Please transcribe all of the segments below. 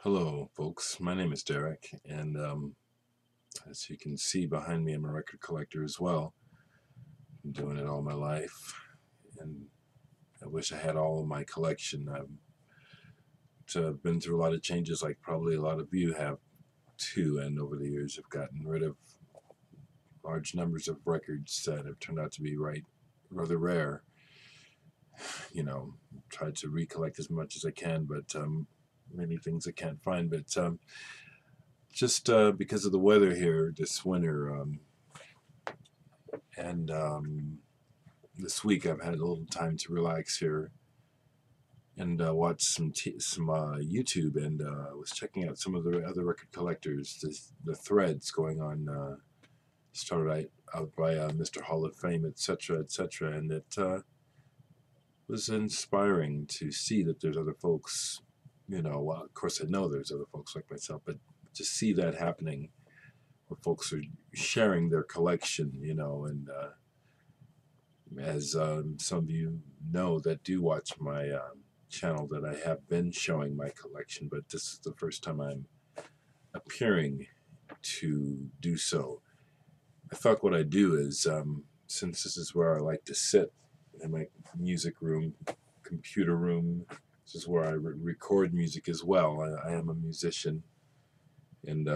Hello, folks. My name is Derek, and as you can see behind me, I'm a record collector as well. Been doing it all my life, and I wish I had all of my collection. I've been through a lot of changes, like probably a lot of you have too, and over the years, I've gotten rid of large numbers of records that have turned out to be rather rare. Tried to recollect as much as I can, but many things I can't find. But just because of the weather here this winter, and this week I've had a little time to relax here and watch some YouTube, and was checking out some of the other record collectors, the threads going on. Started out by Mr. Hall of Fame, etc., etc., and it was inspiring to see that there's other folks. Well, of course I know there's other folks like myself, but to see that happening, where folks are sharing their collection, and as some of you know that do watch my channel, that I have been showing my collection, but this is the first time I'm appearing to do so. I thought what I'd do is, since this is where I like to sit in my music room, computer room, this is where I record music as well. I am a musician, and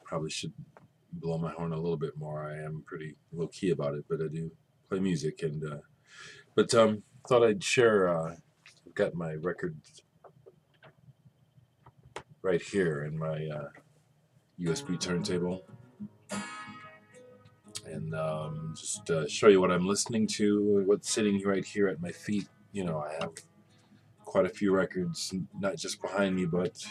probably should blow my horn a little bit more. I am pretty low key about it, but I do play music, and thought I'd share. I've got my records right here in my USB turntable, and just show you what I'm listening to, what's sitting right here at my feet. I have quite a few records, not just behind me, but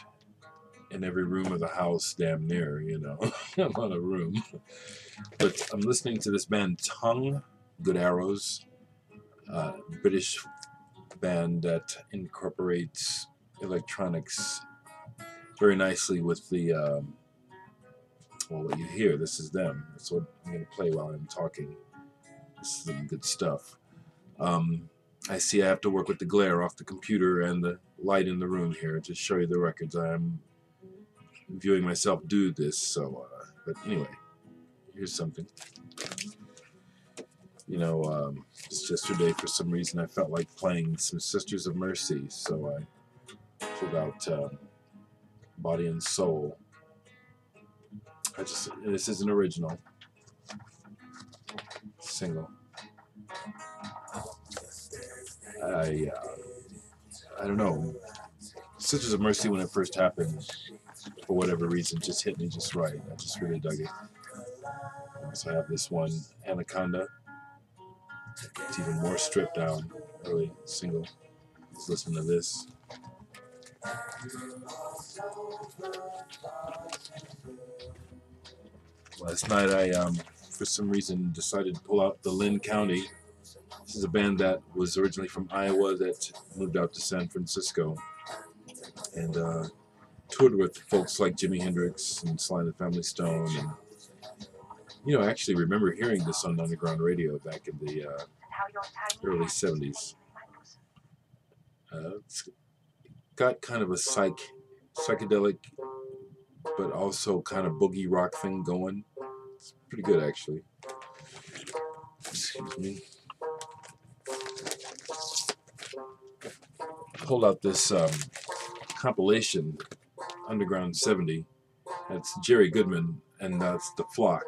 in every room of the house, damn near. A lot of room. But I'm listening to this band Tongue, Good Arrows, British band that incorporates electronics very nicely with the what you hear. This is them. That's what I'm going to play while I'm talking. This is some good stuff. I see I have to work with the glare off the computer and the light in the room here to show you the records. I'm viewing myself do this, so but anyway, here's something. Just yesterday, for some reason, I felt like playing some Sisters of Mercy, so I pulled out Body and Soul. This is an original single. I don't know. Sisters of Mercy, when it first happened, for whatever reason, just hit me just right. I just really dug it. So I have this one, Anaconda. It's even more stripped down, early single. Let's listen to this. Last night I, for some reason, decided to pull out the Lynn County. This is a band that was originally from Iowa that moved out to San Francisco and toured with folks like Jimi Hendrix and Sly and the Family Stone. And I actually remember hearing this on underground radio back in the early 70s. It's got kind of a psychedelic, but also kind of boogie rock thing going. It's pretty good, actually. Excuse me. Pulled out this compilation, Underground 70. That's Jerry Goodman, and that's The Flock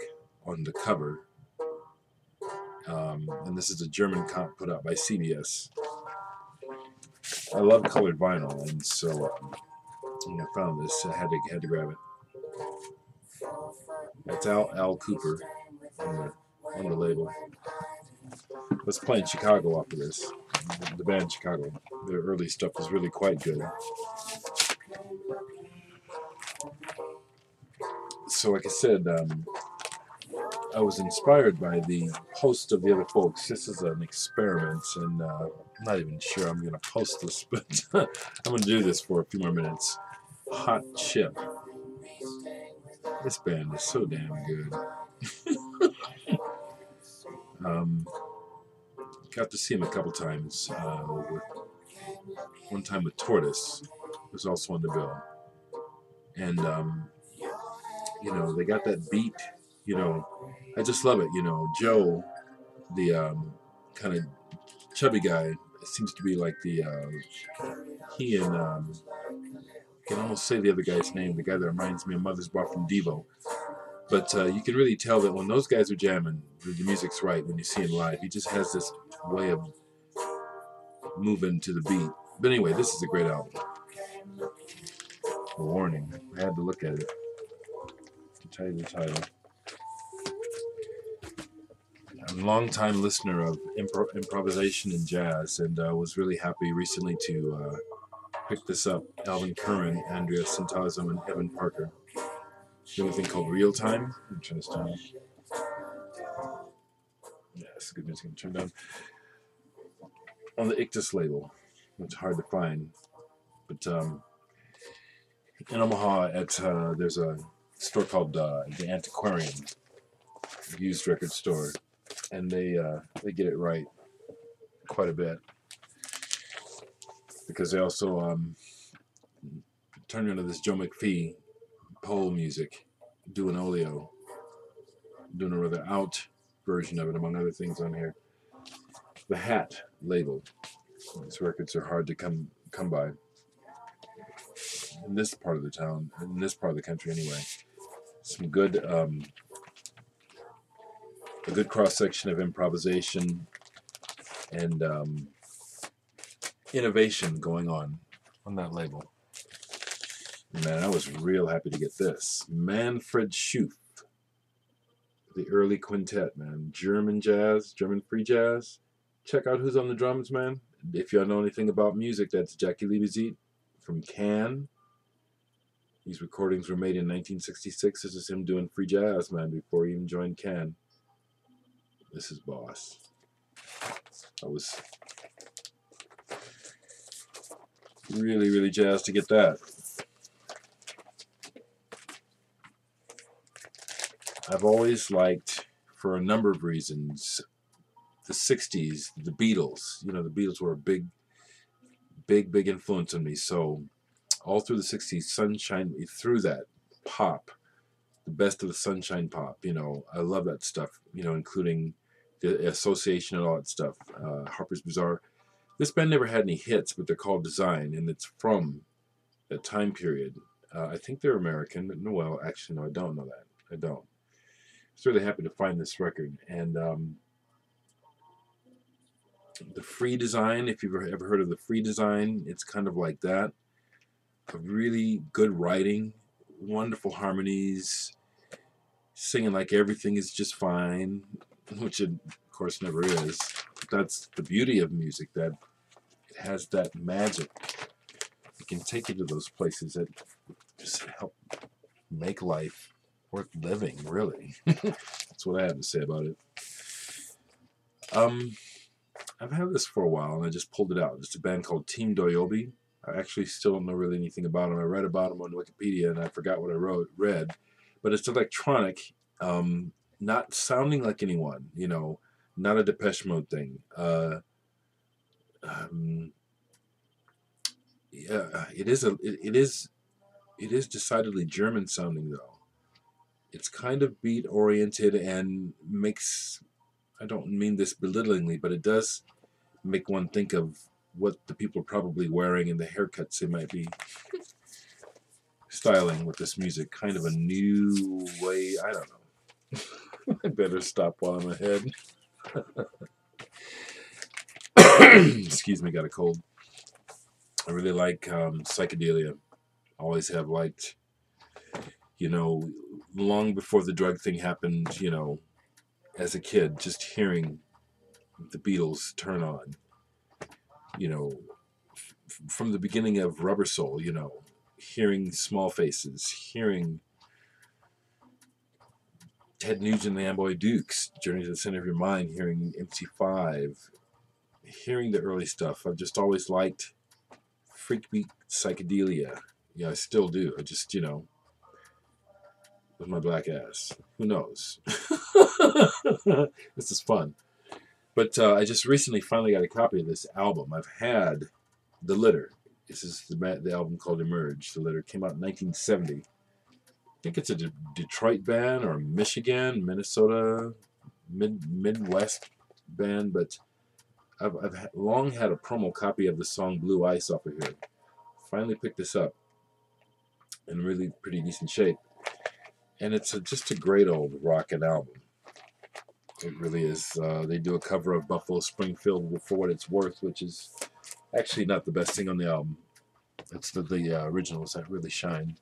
on the cover. And this is a German comp put out by CBS. I love colored vinyl, and so when I found this, I had to grab it. That's Al Cooper on the label. Let's play in Chicago off of this. The band Chicago. Their early stuff was really quite good. So, like I said, I was inspired by the post of the other folks. This is an experiment, and I'm not even sure I'm going to post this, but I'm going to do this for a few more minutes. Hot Chip. This band is so damn good. Got to see him a couple times. One time with Tortoise, who's also on the bill. and you know, they got that beat. You know, I just love it. You know, Joe, the kind of chubby guy, seems to be like the he and I can almost say the other guy's name, the guy that reminds me of Mother's Bar from Devo. But you can really tell that when those guys are jamming, the music's right. When you see him live, he just has this way of moving to the beat. But anyway, this is a great album. A warning, I had to look at it to tell you the title. I'm a long-time listener of improvisation and jazz, and was really happy recently to pick this up. Alvin Curran, Andrea Santazzo, and Evan Parker. Doing a thing called Real Time. I'm trying to start. Yeah, it's good music. I'm turned down. On the Ictus label, which is hard to find. But in Omaha, there's a store called the Antiquarian, used record store, and they get it right quite a bit, because they also turned into this Joe McPhee pole music, doing oleo, doing a rather out version of it, among other things on here. The Hat label. These records are hard to come by in this part of the town, in this part of the country anyway. Some good a good cross section of improvisation and innovation going on that label. Man, I was real happy to get this. Manfred Schuf, the early quintet, man. German jazz, German free jazz. Check out who's on the drums, man. If y'all know anything about music, that's Jackie Liebezeit from Cannes. These recordings were made in 1966. This is him doing free jazz, man, before he even joined Cannes. This is boss. I was really, really jazzed to get that. I've always liked, for a number of reasons, the 60s, the Beatles. You know, the Beatles were a big influence on me. So all through the 60s, Sunshine, through that pop, the best of the Sunshine pop, you know, I love that stuff, you know, including the Association and all that stuff, Harper's Bazaar. This band never had any hits, but they're called Design, and it's from that time period. I think they're American, but no, well, actually, no, I don't know that. I don't. I was really happy to find this record, and the Free Design, if you've ever heard of the Free Design, it's kind of like that. A really good writing, wonderful harmonies, singing like everything is just fine, which it, of course, never is. But that's the beauty of music, that it has that magic. It can take you to those places that just help make life worth living, really. That's what I have to say about it. I've had this for a while, and I just pulled it out. It's a band called Team Doyobi. I actually still don't know really anything about them. I read about them on Wikipedia, and I forgot what I read. But it's electronic, not sounding like anyone, you know, not a Depeche Mode thing. Yeah, it is decidedly German sounding, though. It's kind of beat oriented and makes, I don't mean this belittlingly, but it does make one think of what the people are probably wearing and the haircuts they might be styling with this music. Kind of a new way, I don't know. I better stop while I'm ahead. Excuse me, got a cold. I really like psychedelia. Always have liked, you know, long before the drug thing happened, you know, as a kid, just hearing the Beatles turn on, you know, from the beginning of Rubber Soul, you know, hearing Small Faces, hearing Ted Nugent and the Amboy Dukes, Journey to the Center of Your Mind, hearing MC5, hearing the early stuff. I've just always liked freakbeat psychedelia. Yeah, I still do. I just, you know, with my black ass. Who knows? This is fun. But I just recently finally got a copy of this album. I've had The Litter. This is the album called Emerge. The letter came out in 1970. I think it's a Detroit band or Michigan, Minnesota, Midwest band, but I've long had a promo copy of the song Blue Ice off of here. Finally picked this up in really pretty decent shape. And it's just a great old rockin' album. It really is. They do a cover of Buffalo Springfield for What It's Worth, which is actually not the best thing on the album. It's the originals that really shine.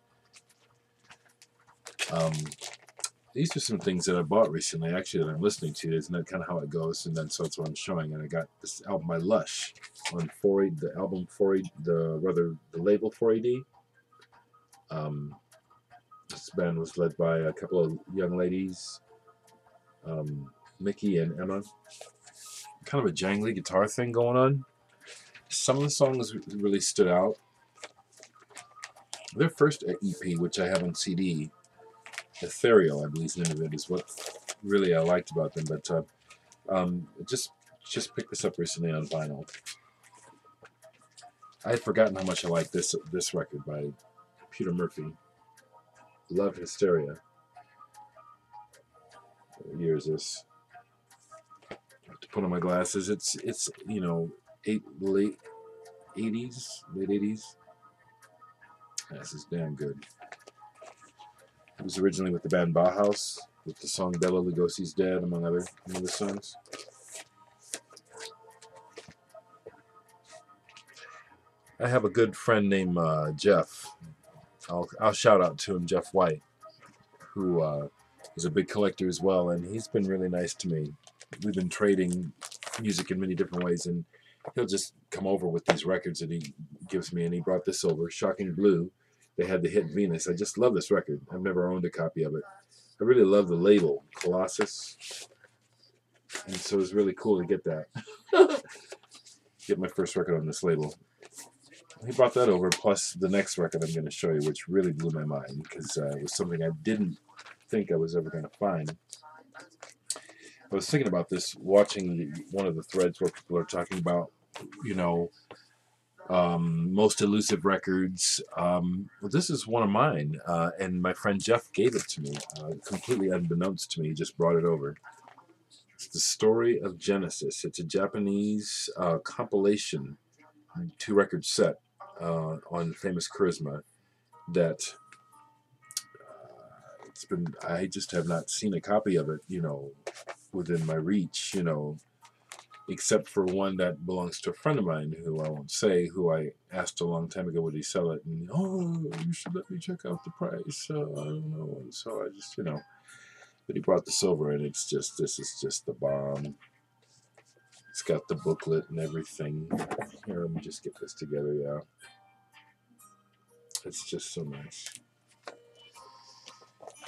These are some things that I bought recently, actually, that I'm listening to. Isn't that kind of how it goes? And then so that's what I'm showing. And I got this album by Lush on 4AD, the album 4AD, the label 4AD. This band was led by a couple of young ladies, Mickey and Emma. Kind of a jangly guitar thing going on. Some of the songs really stood out. Their first EP, which I have on CD, Ethereal, I believe the name of it, is what really I liked about them. But just picked this up recently on vinyl. I had forgotten how much I liked this record by Peter Murphy. Love Hysteria. What year is this? I have to put on my glasses. It's late 80s. This is damn good. It was originally with the band Bauhaus, with the song Bela Lugosi's Dead, among other songs. I have a good friend named Jeff. I'll shout out to him, Jeff White, who is a big collector as well, and he's been really nice to me. We've been trading music in many different ways, and he'll just come over with these records that he gives me, and he brought this over, Shocking Blue. They had the hit Venus. I just love this record. I've never owned a copy of it. I really love the label, Colossus, and so it was really cool to get that. Get my first record on this label. He brought that over, plus the next record I'm going to show you, which really blew my mind, because it was something I didn't think I was ever going to find. I was thinking about this, watching one of the threads where people are talking about, most elusive records. Well, this is one of mine, and my friend Jeff gave it to me, completely unbeknownst to me. He just brought it over. It's The Story of Genesis. It's a Japanese compilation, 2-record set on Famous Charisma that I just have not seen a copy of it, within my reach, except for one that belongs to a friend of mine who I won't say, who I asked a long time ago would he sell it, and you should let me check out the price. I don't know, and so I just but he brought this over, and this is just the bomb. It's got the booklet and everything. Here, let me just get this together. Yeah, it's just so nice.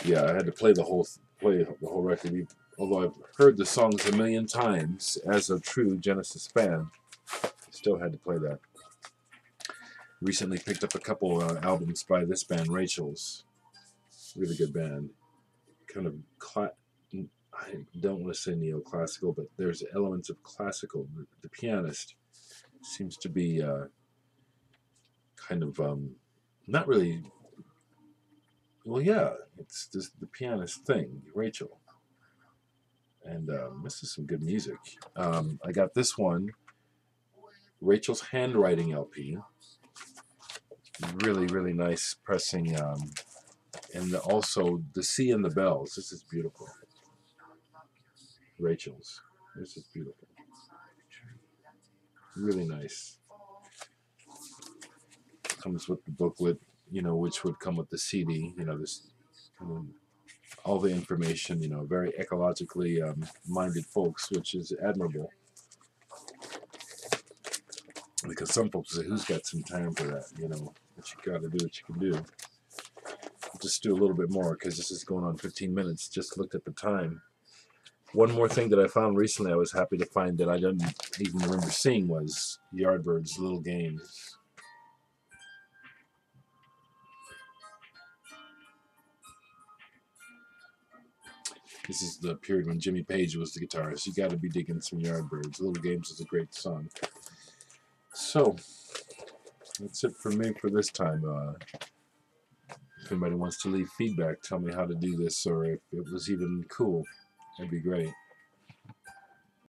Yeah, I had to play the whole record. Although I've heard the songs a million times as a true Genesis fan, I still had to play that. Recently picked up a couple albums by this band, Rachel's. Really good band. Kind of, I don't want to say neoclassical, but there's elements of classical. The pianist seems to be kind of, not really, well, yeah, it's the pianist thing, Rachel. And this is some good music. I got this one, Rachel's Handwriting LP. Really, really nice pressing. And also The Sea and the Bells. This is beautiful. Rachel's. This is beautiful. Really nice. Comes with the booklet, which would come with the CD. This all the information. Very ecologically minded folks, which is admirable. Because some folks say, "Who's got some time for that?" What you got to do, what you can do. Just do a little bit more because this is going on 15 minutes. Just looked at the time. One more thing that I found recently, I was happy to find that I didn't even remember seeing, was Yardbirds' Little Games. This is the period when Jimmy Page was the guitarist. You got to be digging some Yardbirds. Little Games is a great song. So, That's it for me for this time. If anybody wants to leave feedback, tell me how to do this or if it was even cool. That'd be great.